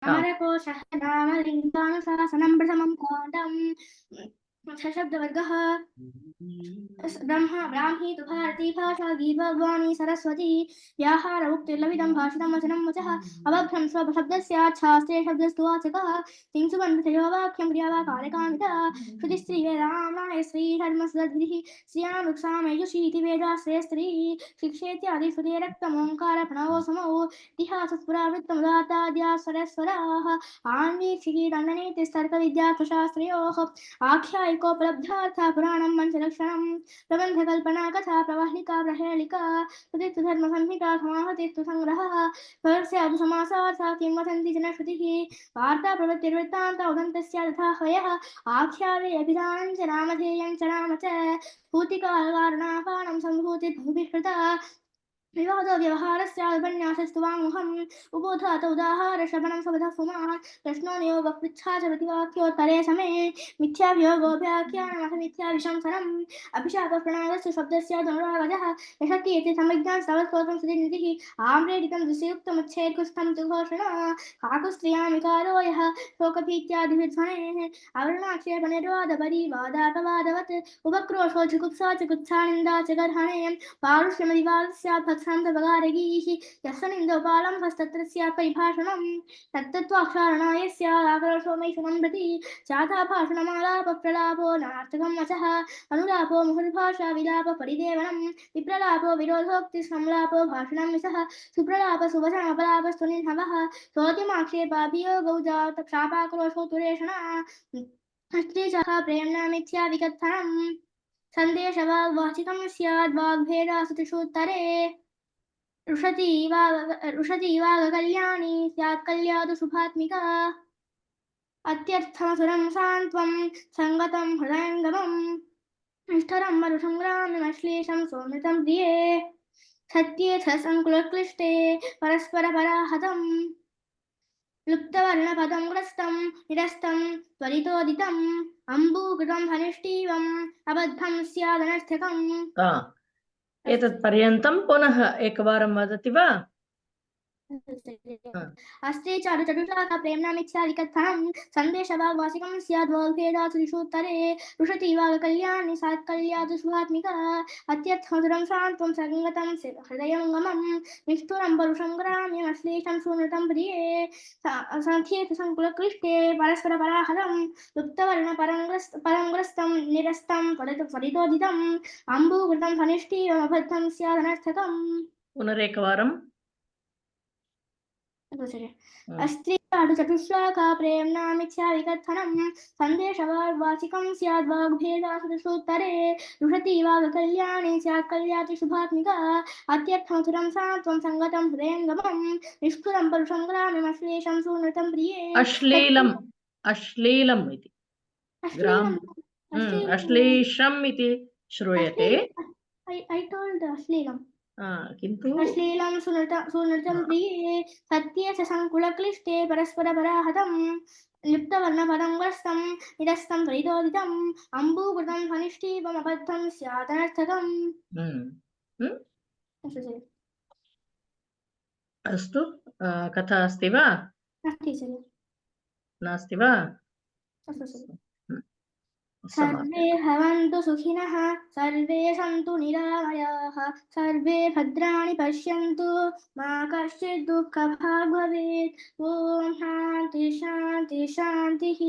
अमरकोशः नामलिङ्गानुशासनं प्रथमं पादं शब्दवर्गः ब्रह्मा ब्राह्मी तु भारती भाषा गीर्वाणी सरस्वती व्याहार उक्तिर्लविदं भाषितं वचनं वचः अवभ्रं स्वशब्दस्यात् शास्त्रे शब्दस्तु वाचकः तिंसुबन्धयो वाक्यं क्रियावाकारकामिता श्रुतिस्त्री वेदाम्नाय श्रीधर्मसुदधिः श्रियानुक्षामयुषीति वेदाश्रय स्त्री शिक्षेत्यादि श्रुते रक्तमोङ्कार प्रणवो समौ इतिहासस्पुरावृत्तमुदाताद्या स्वरस्वराः आन्वीक्षिकीदण्डनीतिस्तर्कविद्यार्थशास्त्रयोः आख्यायिकोपलब्धार्थ पुराणं पञ्चलक्षणं प्रबन्धकल्पना कथा प्रवाहिका प्रहेलिका धर्मसंहिता समाहतिस्तु संग्रहः परस्यादु समासार्थः किं वदन्ति जनश्रुतिः वार्ता प्रवृत्तिर्वृत्तान्त उदन्तस्य तथा हयः आख्यावे अभिधानं च नामधेयं च नाम च भूतिकालकारणाकारणं सम्भूतिर्भुभिष्कृता विवादो व्यवहारस्याल्पन्यासस्तु वाङ्मुखम् उपोधात उदाहारश्रवणं स्वतः पुमान् प्रश्नो नियोगः पृच्छा च प्रतिवाक्योत्तरे समे मिथ्याभियोगोऽभ्याख्यानमथ मिथ्याभिशंसनम् अभिशापप्रणादस्य शब्दस्य धनुरावजः यशकीर्ति समज्ञान् स्तवस्तोत्रं सुधिनिधिः आम्रेडितं दृश्ययुक्तमुच्छेत्कुस्थं तु घोषणा काकुस्त्रियामिकारो यः शोकभीत्यादिभिध्वनेः अवर्णाक्षेपनिर्वादपरिवादापवादवत् उपक्रोशो जुगुप्सा च कुत्सा निन्दा च गर्हणे पारुष्यमदिवादस्याभक्षान्तपगारगीः यस्य निन्दोपालं हस्तत्र स्यात् परिभाषणं तत्तत्त्वाक्षारणा यस्याकर्षो मैथुनं प्रति चाथाभाषणमालापप्रलापो नार्थकं वचः अनुलापो मुहुर्भाषा विलाप परिदेवनं विप्रलापो विरोधोक्तिसंलापो भाषणं विसः सुप्रलाप सुवचनमपलापस्तुनिर्भवः सोऽतिमाक्षेपाभियोगौ जातक्षापाक्रोशो तुरेषणा स्त्रीचः प्रेम्णा मिथ्या विकथनम् सन्देशवाग्वाचिकं स्याद् वाग्भेदासुतिषूत्तरे रुषति वागकल्याणी स्यात् कल्यादु शुभात्मिका अत्यर्थमसुरं सान्त्वं सङ्गतं हृदयङ्गमम् निष्ठरं मरुसङ्ग्राम्यमश्लेषं सौमृतं प्रिये सत्येथ सङ्कुलक्लिष्टे परस्परपराहतं लुप्तवर्णपदं ग्रस्तं निरस्तं त्वरितोदितम् अम्बूकृतं हनिष्ठीवम् अबद्धं स्यादनर्थकम् एतत् पर्यन्तं पुनः एकवारं वदति वा? अस्ते चारुचतुष्टाका प्रेम्णा मिथ्यादिकथनं सन्देशवाग्वासिकं स्याद् वाग्भेदासुतिषूत्तरे रुषति वागकल्याणी सात् कल्यादु शुभात्मिका अत्यर्थमधुरं सान्त्वं सङ्गतं हृदयङ्गमं निष्ठुरं परुषङ्ग्राम्यमश्लेषं शून्यतं प्रिये सन्ध्येत सङ्कुलकृष्टे परस्परपराहतं लुप्तवर्णपरङ्ग्रस्तं निरस्तं त्वरितोदितम् अम्बूकृतं हनिष्ठीवमबद्धं स्यादनर्थकम् पुनरेकवारम् अस्त्रि चतुश्राका प्रेम्णा मिथ्याविकथनं सन्देशवाग्वाचिकं स्याद् वाग्भेदासुतिषूत्तरे रुषति वागकल्याणी स्यात् कल्याति शुभात्मिका अत्यर्थमधुरं सान्त्वं सङ्गतं हृदयङ्गमं निष्ठुरं परुषङ्ग्राम्यमश्लेषं शून्यतं प्रिये अश्लीलम् इति अश्लेषम् इति श्रूयते I told अश्लीलम् किन्तु अश्लीलं सुनृतं प्रिये सत्ये च सङ्कुलक्लिष्टे परस्परपराहतं लिप्तवर्णपदं ग्रस्तं निरस्तं त्वरितोदितम् अम्बूकृतं हनिष्ठीवमबद्धं स्यादनर्थकम् अस्तु कथा अस्ति वा? नास्ति वा? सर्वे भवन्तु सुखिनः सर्वे सन्तु निरामयाः सर्वे भद्राणि पश्यन्तु मा कश्चित् दुःखभाग् भवेत् ॐ शान्ति शान्ति शान्तिः।